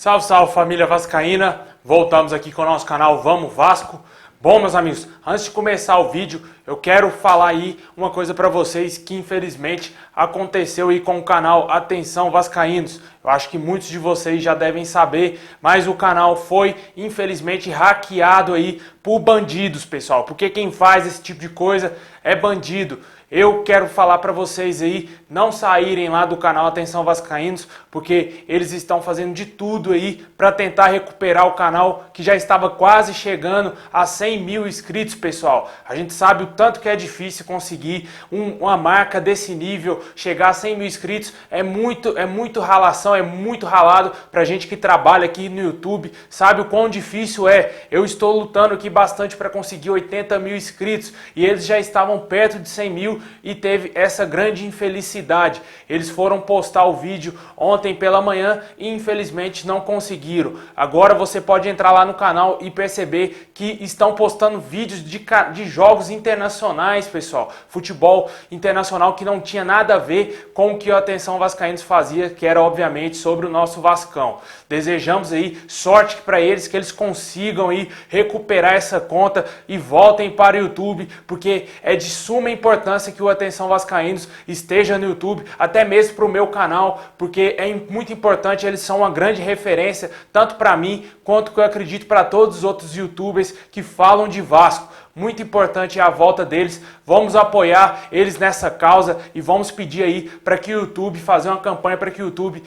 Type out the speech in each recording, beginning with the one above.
Salve, salve família vascaína, voltamos aqui com o nosso canal Vamos Vasco. Bom, meus amigos, antes de começar o vídeo, eu quero falar aí uma coisa para vocês que infelizmente aconteceu aí com o canal Atenção Vascaínos. Eu acho que muitos de vocês já devem saber, mas o canal foi infelizmente hackeado aí por bandidos, pessoal. Porque quem faz esse tipo de coisa é bandido. Eu quero falar para vocês aí não saírem lá do canal Atenção Vascaínos, porque eles estão fazendo de tudo aí para tentar recuperar o canal que já estava quase chegando a 100 mil inscritos, pessoal. A gente sabe o tanto que é difícil conseguir uma marca desse nível, chegar a 100 mil inscritos, é muito ralação, é muito ralado pra gente que trabalha aqui no YouTube, sabe o quão difícil é. Eu estou lutando aqui bastante para conseguir 80 mil inscritos e eles já estavam perto de 100 mil e teve essa grande infelicidade. Eles foram postar o vídeo ontem pela manhã e infelizmente não conseguiram. Agora você pode entrar lá no canal e perceber que estão postando vídeos de jogos internacionais, pessoal. Futebol internacional que não tinha nada a ver com o que a Atenção Vascaínos fazia, que era obviamente sobre o nosso Vascão. Desejamos aí sorte para eles, que eles consigam aí recuperar essa conta e voltem para o YouTube, porque é de suma importância que o Atenção Vascaínos esteja no YouTube, até mesmo para o meu canal, porque é muito importante, eles são uma grande referência, tanto para mim, quanto que eu acredito para todos os outros YouTubers que falam de Vasco. Muito importante a volta deles, vamos apoiar eles nessa causa e vamos pedir aí para que o YouTube, fazer uma campanha para que o YouTube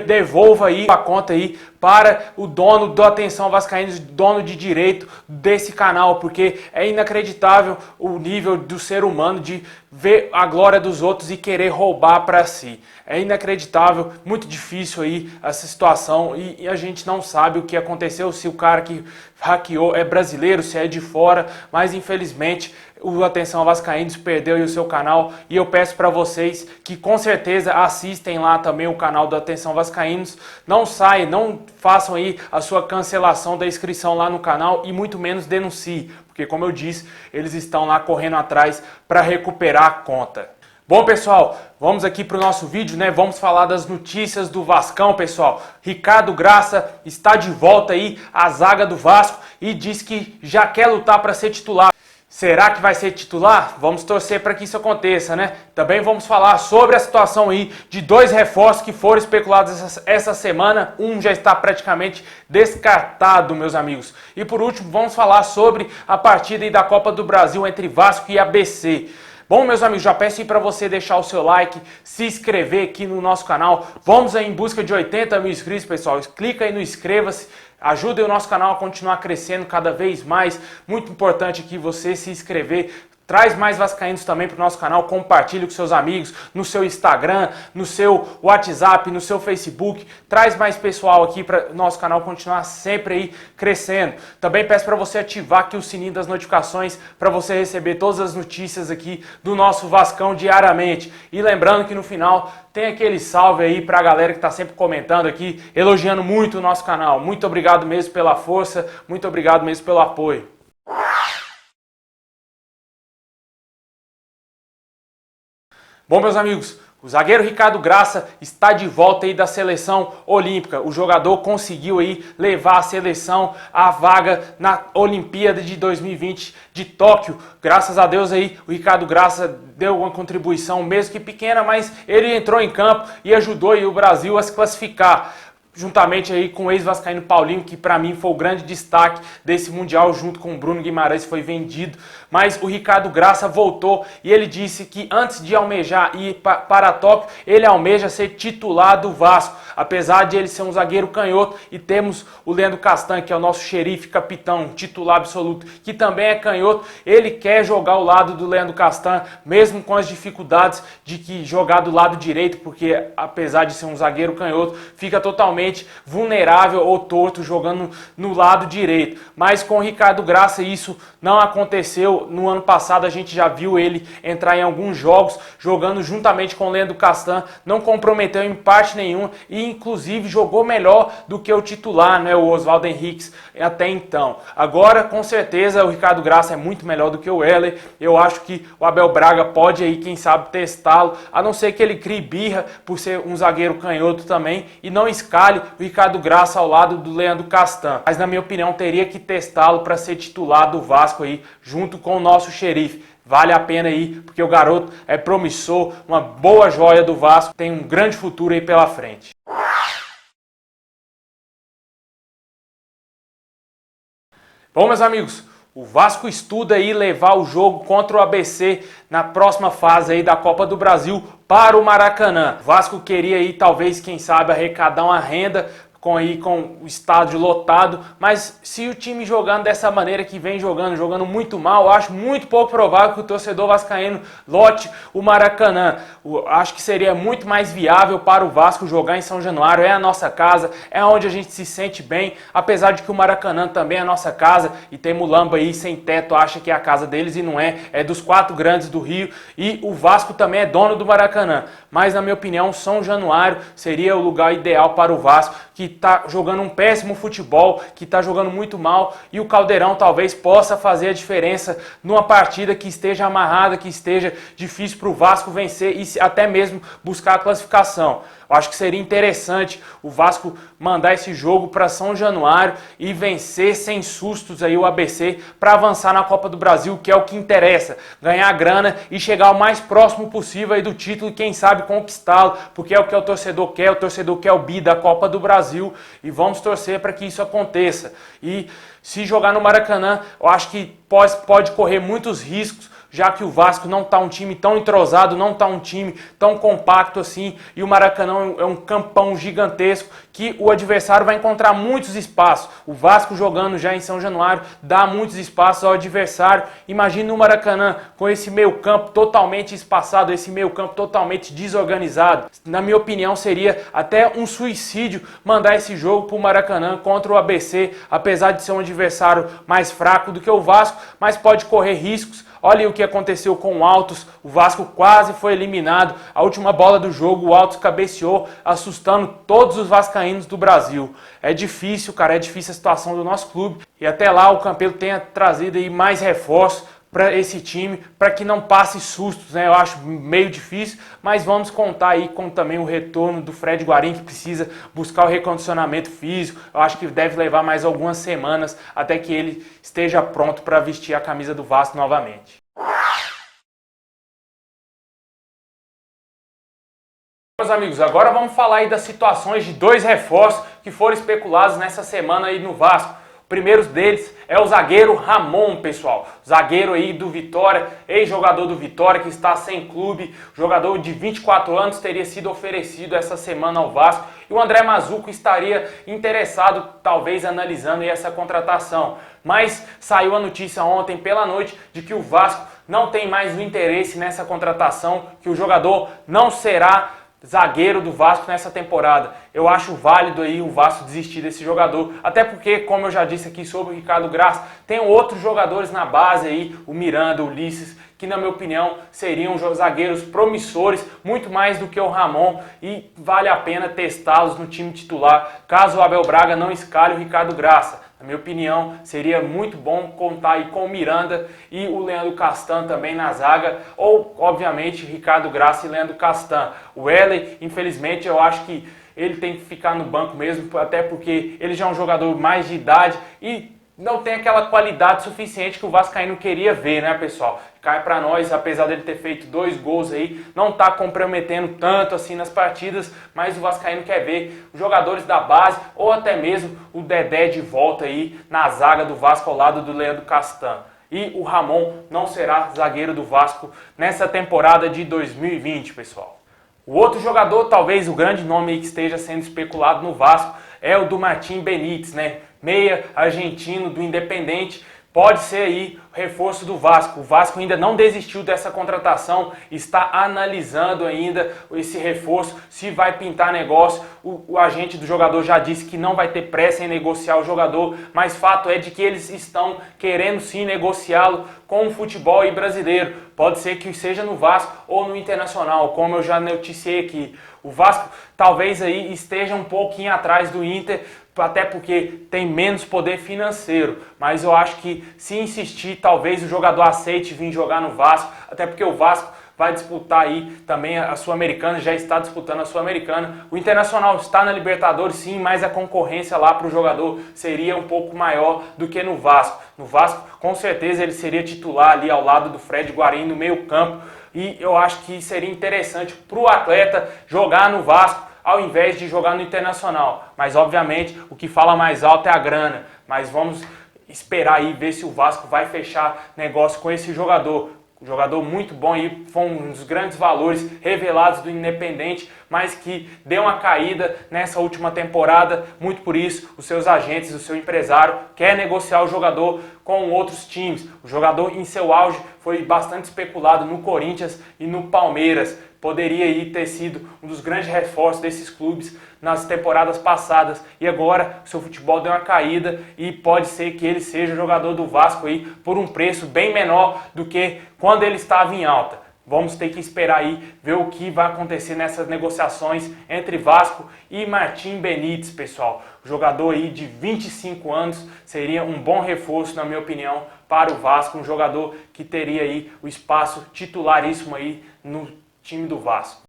devolva aí a conta aí para o dono do Atenção Vascaínos, dono de direito desse canal, porque é inacreditável o nível do ser humano de ver a glória dos outros e querer roubar para si. É inacreditável, muito difícil aí essa situação e a gente não sabe o que aconteceu, se o cara que hackeou é brasileiro, se é de fora, mas infelizmente o Atenção Vascaínos perdeu aí o seu canal e eu peço para vocês que com certeza assistem lá também o canal do Atenção Vascaínos, não saiam, não façam aí a sua cancelação da inscrição lá no canal e muito menos denuncie, porque como eu disse, eles estão lá correndo atrás para recuperar a conta. Bom, pessoal, vamos aqui para o nosso vídeo, né? Vamos falar das notícias do Vascão, pessoal. Ricardo Graça está de volta aí à zaga do Vasco e diz que já quer lutar para ser titular. Será que vai ser titular? Vamos torcer para que isso aconteça, né? Também vamos falar sobre a situação aí de dois reforços que foram especulados essa semana. Um já está praticamente descartado, meus amigos. E por último, vamos falar sobre a partida aí da Copa do Brasil entre Vasco e ABC. Bom, meus amigos, já peço aí para você deixar o seu like, se inscrever aqui no nosso canal. Vamos aí em busca de 80 mil inscritos, pessoal. Clica aí no inscreva-se. Ajude o nosso canal a continuar crescendo cada vez mais. Muito importante aqui você se inscrever. Traz mais vascaínos também para o nosso canal, compartilhe com seus amigos, no seu Instagram, no seu WhatsApp, no seu Facebook. Traz mais pessoal aqui para o nosso canal continuar sempre aí crescendo. Também peço para você ativar aqui o sininho das notificações para você receber todas as notícias aqui do nosso Vascão diariamente. E lembrando que no final tem aquele salve aí para a galera que está sempre comentando aqui, elogiando muito o nosso canal. Muito obrigado mesmo pela força, muito obrigado mesmo pelo apoio. Bom, meus amigos, o zagueiro Ricardo Graça está de volta aí da seleção olímpica. O jogador conseguiu aí levar a seleção à vaga na Olimpíada de 2020 de Tóquio. Graças a Deus aí o Ricardo Graça deu uma contribuição, mesmo que pequena, mas ele entrou em campo e ajudou aí o Brasil a se classificar. Juntamente aí com o ex-vascaíno Paulinho, que para mim foi o grande destaque desse Mundial, junto com o Bruno Guimarães, foi vendido. Mas o Ricardo Graça voltou e ele disse que antes de almejar ir para Tóquio, ele almeja ser titular do Vasco. Apesar de ele ser um zagueiro canhoto, e temos o Leandro Castan, que é o nosso xerife capitão, titular absoluto, que também é canhoto, ele quer jogar ao lado do Leandro Castan, mesmo com as dificuldades de que jogar do lado direito, porque apesar de ser um zagueiro canhoto, fica totalmente vulnerável ou torto jogando no lado direito. Mas com o Ricardo Graça isso não aconteceu. No ano passado a gente já viu ele entrar em alguns jogos jogando juntamente com o Leandro Castan, não comprometeu em parte nenhuma e inclusive jogou melhor do que o titular, né, o Oswaldo Henriques até então. Agora com certeza o Ricardo Graça é muito melhor do que o Weller. Eu acho que o Abel Braga pode aí, quem sabe, testá-lo, a não ser que ele crie birra por ser um zagueiro canhoto também e não escale vale o Ricardo Graça ao lado do Leandro Castan. Mas na minha opinião teria que testá-lo para ser titular do Vasco aí, junto com o nosso xerife. Vale a pena aí, porque o garoto é promissor, uma boa joia do Vasco, tem um grande futuro aí pela frente. Bom, meus amigos, o Vasco estuda aí levar o jogo contra o ABC na próxima fase aí da Copa do Brasil para o Maracanã. O Vasco queria aí, talvez, quem sabe, arrecadar uma renda com o estádio lotado, mas se o time jogando dessa maneira que vem jogando muito mal, eu acho muito pouco provável que o torcedor vascaíno lote o Maracanã. Acho que seria muito mais viável para o Vasco jogar em São Januário, é a nossa casa, é onde a gente se sente bem, apesar de que o Maracanã também é a nossa casa, e tem mulamba aí sem teto, acha que é a casa deles e não é, é dos 4 grandes do Rio, e o Vasco também é dono do Maracanã, mas na minha opinião São Januário seria o lugar ideal para o Vasco, que está jogando um péssimo futebol, que está jogando muito mal, e o Caldeirão talvez possa fazer a diferença numa partida que esteja amarrada, que esteja difícil para o Vasco vencer e até mesmo buscar a classificação. Eu acho que seria interessante o Vasco mandar esse jogo para São Januário e vencer sem sustos aí o ABC para avançar na Copa do Brasil, que é o que interessa, ganhar grana e chegar o mais próximo possível aí do título e quem sabe conquistá-lo, porque é o que o torcedor quer o bi da Copa do Brasil e vamos torcer para que isso aconteça. E se jogar no Maracanã, eu acho que pode correr muitos riscos, já que o Vasco não está um time tão entrosado, não está um time tão compacto assim, e o Maracanã é um campão gigantesco que o adversário vai encontrar muitos espaços. O Vasco jogando já em São Januário dá muitos espaços ao adversário. Imagina o Maracanã com esse meio campo totalmente espaçado, esse meio campo totalmente desorganizado. Na minha opinião seria até um suicídio mandar esse jogo para o Maracanã contra o ABC, apesar de ser um adversário mais fraco do que o Vasco, mas pode correr riscos. Olha o que aconteceu com o Altos, o Vasco quase foi eliminado, a última bola do jogo o Altos cabeceou, assustando todos os vascaínos do Brasil. É difícil, cara, é difícil a situação do nosso clube, e até lá o Campelo tenha trazido aí mais reforços para esse time, para que não passe sustos, né? Eu acho meio difícil, mas vamos contar aí com também o retorno do Fred Guarim, que precisa buscar o recondicionamento físico. Eu acho que deve levar mais algumas semanas até que ele esteja pronto para vestir a camisa do Vasco novamente. Meus amigos, agora vamos falar aí das situações de 2 reforços que foram especulados nessa semana aí no Vasco. O primeiro deles é o zagueiro Ramon, pessoal. Zagueiro aí do Vitória, ex-jogador do Vitória que está sem clube. Jogador de 24 anos teria sido oferecido essa semana ao Vasco. E o André Mazuco estaria interessado, talvez analisando aí essa contratação. Mas saiu a notícia ontem pela noite de que o Vasco não tem mais o interesse nessa contratação, que o jogador não será zagueiro do Vasco nessa temporada. Eu acho válido aí o Vasco desistir desse jogador, até porque, como eu já disse aqui sobre o Ricardo Graça, tem outros jogadores na base aí, o Miranda, o Ulisses, que na minha opinião seriam zagueiros promissores, muito mais do que o Ramon, e vale a pena testá-los no time titular, caso o Abel Braga não escale o Ricardo Graça. Na minha opinião, seria muito bom contar aí com o Miranda e o Leandro Castan também na zaga, ou, obviamente, Ricardo Graça e Leandro Castan. O Weller, infelizmente, eu acho que ele tem que ficar no banco mesmo, até porque ele já é um jogador mais de idade e não tem aquela qualidade suficiente que o vascaíno queria ver, né, pessoal? Cai para nós, apesar dele ter feito 2 gols aí, não tá comprometendo tanto assim nas partidas, mas o vascaíno quer ver os jogadores da base ou até mesmo o Dedé de volta aí na zaga do Vasco ao lado do Leandro Castan. E o Ramon não será zagueiro do Vasco nessa temporada de 2020, pessoal. O outro jogador, talvez o grande nome aí que esteja sendo especulado no Vasco, é o do Martim Benítez, né? Meia argentino do Independente, pode ser aí o reforço do Vasco. O Vasco ainda não desistiu dessa contratação, está analisando ainda esse reforço, se vai pintar negócio. O agente do jogador já disse que não vai ter pressa em negociar o jogador, mas fato é de que eles estão querendo sim negociá-lo com o futebol aí brasileiro. Pode ser que seja no Vasco ou no Internacional, como eu já noticiei aqui. O Vasco talvez aí esteja um pouquinho atrás do Inter, até porque tem menos poder financeiro, mas eu acho que se insistir, talvez o jogador aceite vir jogar no Vasco, até porque o Vasco vai disputar aí também a Sul-Americana, já está disputando a Sul-Americana. O Internacional está na Libertadores sim, mas a concorrência lá para o jogador seria um pouco maior do que no Vasco. No Vasco, com certeza, ele seria titular ali ao lado do Fred Guarim no meio campo. E eu acho que seria interessante para o atleta jogar no Vasco ao invés de jogar no Internacional. Mas, obviamente, o que fala mais alto é a grana. Mas vamos esperar aí, ver se o Vasco vai fechar negócio com esse jogador. Um jogador muito bom aí, foi um dos grandes valores revelados do Independente, mas que deu uma caída nessa última temporada. Muito por isso, os seus agentes, o seu empresário quer negociar o jogador com outros times. O jogador em seu auge foi bastante especulado no Corinthians e no Palmeiras. Poderia aí ter sido um dos grandes reforços desses clubes nas temporadas passadas. E agora o seu futebol deu uma caída e pode ser que ele seja jogador do Vasco aí por um preço bem menor do que quando ele estava em alta. Vamos ter que esperar aí, ver o que vai acontecer nessas negociações entre Vasco e Martim Benítez, pessoal. O jogador aí de 25 anos seria um bom reforço, na minha opinião, para o Vasco. Um jogador que teria aí o espaço titularíssimo aí no time do Vasco.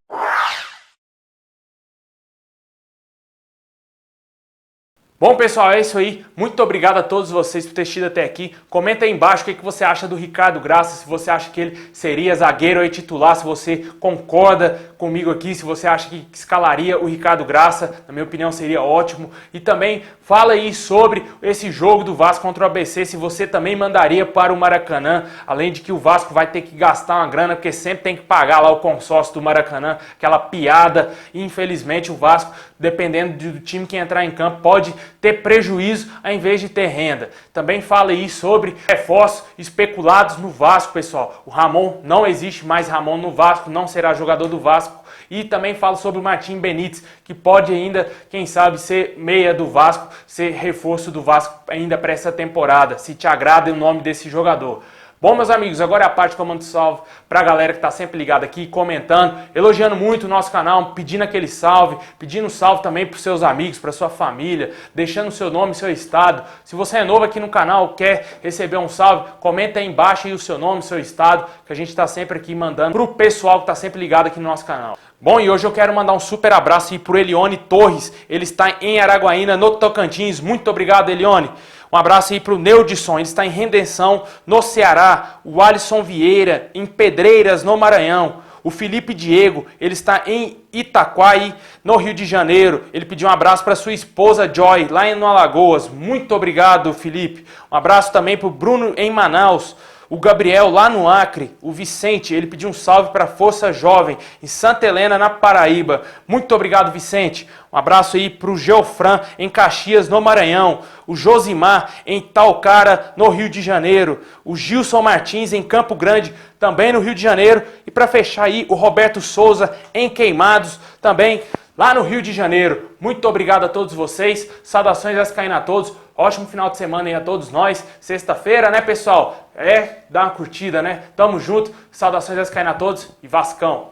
Bom, pessoal, é isso aí. Muito obrigado a todos vocês por ter assistido até aqui. Comenta aí embaixo o que você acha do Ricardo Graça, se você acha que ele seria zagueiro aí titular, se você concorda comigo aqui, se você acha que escalaria o Ricardo Graça. Na minha opinião, seria ótimo. E também fala aí sobre esse jogo do Vasco contra o ABC, se você também mandaria para o Maracanã, além de que o Vasco vai ter que gastar uma grana, porque sempre tem que pagar lá o consórcio do Maracanã, aquela piada. E, infelizmente, o Vasco, dependendo do time que entrar em campo, pode ter prejuízo ao invés de ter renda. Também fala aí sobre reforços especulados no Vasco, pessoal. O Ramon, não existe mais Ramon no Vasco, não será jogador do Vasco. E também falo sobre o Martim Benítez, que pode ainda, quem sabe, ser meia do Vasco, ser reforço do Vasco ainda para essa temporada, se te agrada o nome desse jogador. Bom, meus amigos, agora é a parte que eu mando salve pra galera que tá sempre ligada aqui, comentando, elogiando muito o nosso canal, pedindo aquele salve, pedindo salve também pros seus amigos, pra sua família, deixando o seu nome, seu estado. Se você é novo aqui no canal, quer receber um salve, comenta aí embaixo aí o seu nome, seu estado, que a gente tá sempre aqui mandando pro pessoal que tá sempre ligado aqui no nosso canal. Bom, e hoje eu quero mandar um super abraço aí pro Elione Torres, ele está em Araguaína, no Tocantins. Muito obrigado, Elione. Um abraço aí para o Neudisson, ele está em Redenção, no Ceará. O Alisson Vieira, em Pedreiras, no Maranhão. O Felipe Diego, ele está em Itaquaí, no Rio de Janeiro. Ele pediu um abraço para sua esposa Joy, lá em Alagoas. Muito obrigado, Felipe. Um abraço também para o Bruno, em Manaus. O Gabriel, lá no Acre. O Vicente, ele pediu um salve para a Força Jovem, em Santa Helena, na Paraíba. Muito obrigado, Vicente. Um abraço aí para o Geofran, em Caxias, no Maranhão. O Josimar, em Talcara, no Rio de Janeiro. O Gilson Martins, em Campo Grande, também no Rio de Janeiro. E para fechar aí, o Roberto Souza, em Queimados, também lá no Rio de Janeiro. Muito obrigado a todos vocês. Saudações vascaínas a todos. Ótimo final de semana aí a todos nós. Sexta-feira, né, pessoal? Dá uma curtida, né? Tamo junto. Saudações vascaínas a todos e Vascão.